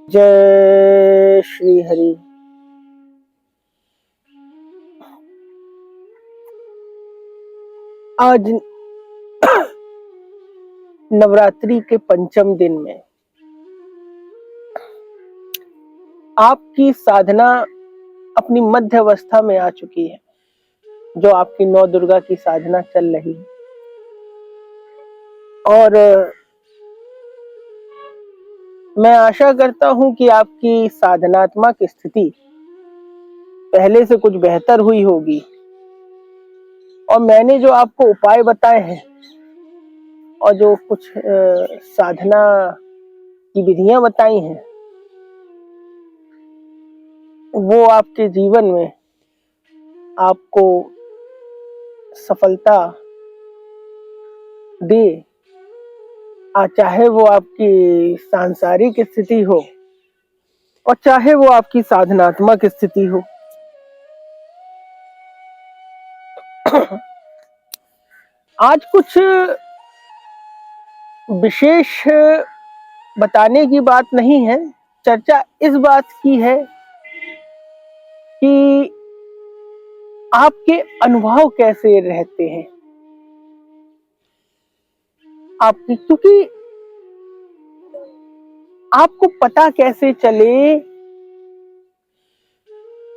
जय श्री हरि। आज नवरात्रि के पंचम दिन में आपकी साधना अपनी मध्य अवस्था में आ चुकी है। जो आपकी नौ दुर्गा की साधना चल रही है और मैं आशा करता हूं कि आपकी साधनात्मक स्थिति पहले से कुछ बेहतर हुई होगी और मैंने जो आपको उपाय बताए हैं और जो कुछ साधना की विधियां बताई हैं वो आपके जीवन में आपको सफलता दे, चाहे वो आपकी सांसारिक स्थिति हो और चाहे वो आपकी साधनात्मक स्थिति हो। आज कुछ विशेष बताने की बात नहीं है, चर्चा इस बात की है कि आपके अनुभव कैसे रहते हैं आपकी, क्योंकि आपको पता कैसे चले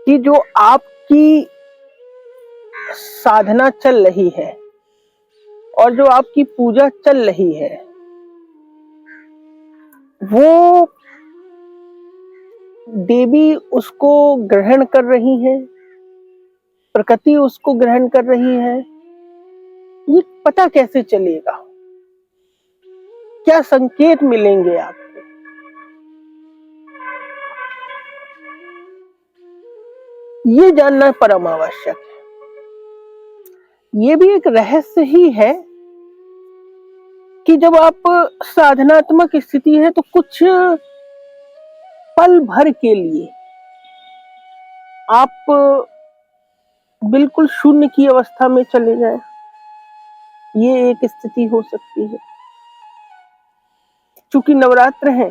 कि जो आपकी साधना चल रही है और जो आपकी पूजा चल रही है वो देवी उसको ग्रहण कर रही है, प्रकृति उसको ग्रहण कर रही है, ये पता कैसे चलेगा? क्या संकेत मिलेंगे आपको? ये जानना परम आवश्यक है। ये भी एक रहस्य ही है कि जब आप साधनात्मक स्थिति है तो कुछ पल भर के लिए आप बिल्कुल शून्य की अवस्था में चले जाएं, ये एक स्थिति हो सकती है। चूंकि नवरात्र है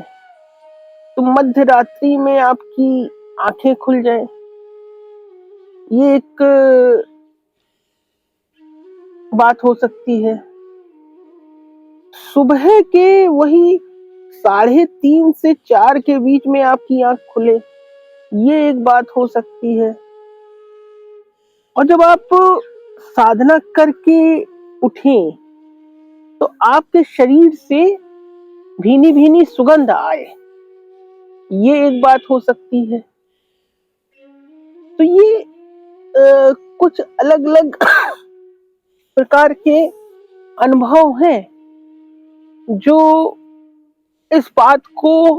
तो मध्य रात्रि में आपकी आंखें खुल जाएं, ये एक बात हो सकती है। सुबह के वही 3:30 से 4 के बीच में आपकी आंख खुले, ये एक बात हो सकती है। और जब आप साधना करके उठें तो आपके शरीर से भीनी भीनी सुगंध आए, ये एक बात हो सकती है। तो ये कुछ अलग अलग प्रकार के अनुभव हैं जो इस बात को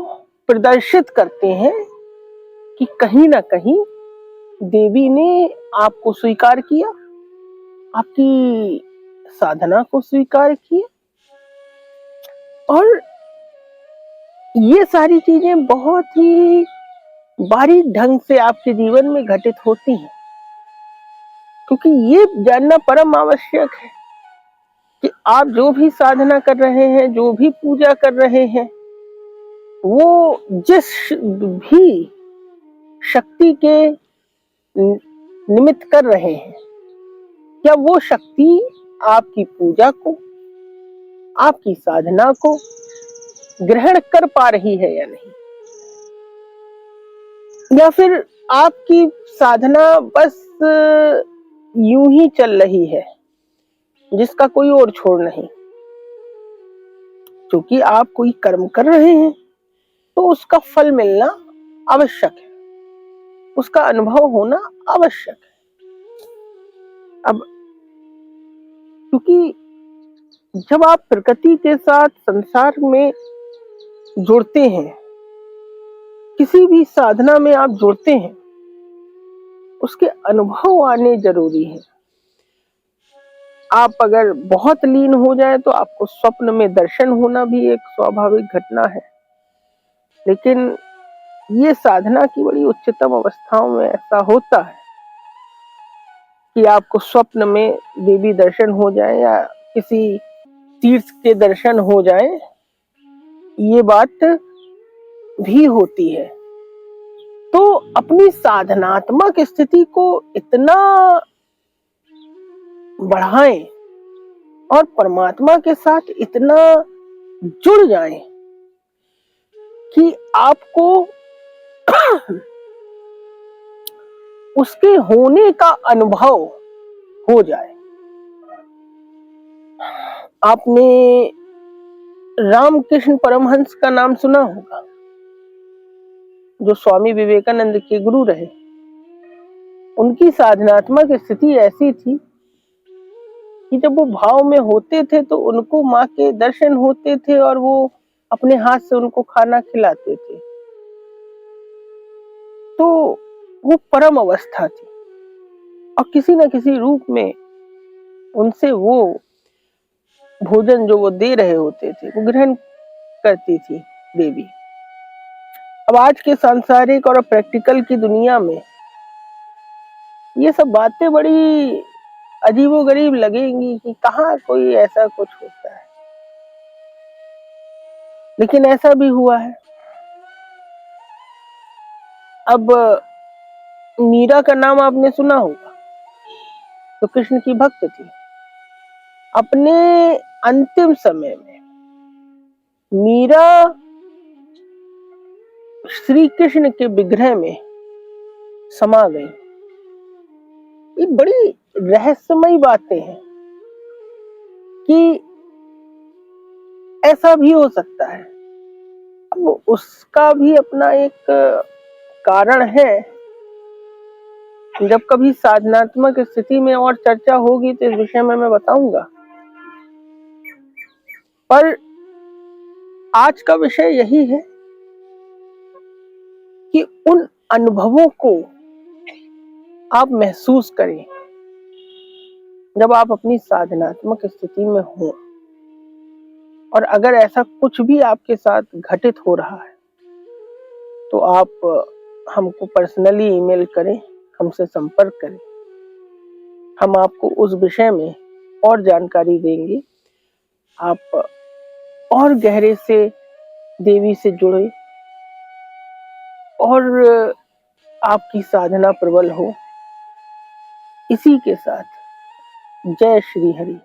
प्रदर्शित करते हैं कि कहीं ना कहीं देवी ने आपको स्वीकार किया, आपकी साधना को स्वीकार किया। और ये सारी चीजें बहुत ही बारीक ढंग से आपके जीवन में घटित होती हैं, क्योंकि ये जानना परम आवश्यक है कि आप जो भी साधना कर रहे हैं, जो भी पूजा कर रहे हैं, वो जिस भी शक्ति के निमित्त कर रहे हैं, क्या वो शक्ति आपकी पूजा को, आपकी साधना को ग्रहण कर पा रही है या नहीं, या फिर आपकी साधना बस यूं ही चल रही है जिसका कोई और छोड़ नहीं। क्योंकि आप कोई कर्म कर रहे हैं तो उसका फल मिलना आवश्यक है, उसका अनुभव होना आवश्यक है। अब क्योंकि जब आप प्रकृति के साथ संसार में जुड़ते हैं, किसी भी साधना में आप जुड़ते हैं, उसके अनुभव आने जरूरी है। आप अगर बहुत लीन हो जाए तो आपको स्वप्न में दर्शन होना भी एक स्वाभाविक घटना है, लेकिन ये साधना की बड़ी उच्चतम अवस्थाओं में ऐसा होता है कि आपको स्वप्न में देवी दर्शन हो जाए या किसी तीर्थ के दर्शन हो जाए। ये बात भी होती है। तो अपनी साधनात्मक स्थिति को इतना बढ़ाएं और परमात्मा के साथ इतना जुड़ जाएं कि आपको उसके होने का अनुभव हो जाए। आपने रामकृष्ण परमहंस का नाम सुना होगा, जो स्वामी विवेकानंद के गुरु रहे। उनकी साधनात्मक स्थिति ऐसी थी कि जब वो भाव में होते थे तो उनको माँ के दर्शन होते थे और वो अपने हाथ से उनको खाना खिलाते थे। तो वो परम अवस्था थी और किसी न किसी रूप में उनसे वो भोजन जो वो दे रहे होते थे वो ग्रहण करती थी देवी। अब आज के सांसारिक और प्रैक्टिकल की दुनिया में ये सब बातें बड़ी अजीबोगरीब लगेंगी कि कहाँ कोई ऐसा कुछ होता है, लेकिन ऐसा भी हुआ है। अब मीरा का नाम आपने सुना होगा, तो कृष्ण की भक्त थी। अपने अंतिम समय में मीरा श्री कृष्ण के विग्रह में समा गई। ये बड़ी रहस्यमयी बातें हैं कि ऐसा भी हो सकता है। अब उसका भी अपना एक कारण है। जब कभी साधनात्मक स्थिति में और चर्चा होगी तो इस विषय में मैं बताऊंगा, पर आज का विषय यही है कि उन अनुभवों को आप महसूस करें जब आप अपनी साधनात्मक स्थिति में हो। और अगर ऐसा कुछ भी आपके साथ घटित हो रहा है तो आप हमको पर्सनली ईमेल करें, हमसे संपर्क करें। हम आपको उस विषय में और जानकारी देंगे, आप और गहरे से देवी से जुड़े और आपकी साधना प्रबल हो। इसी के साथ जय श्री हरि।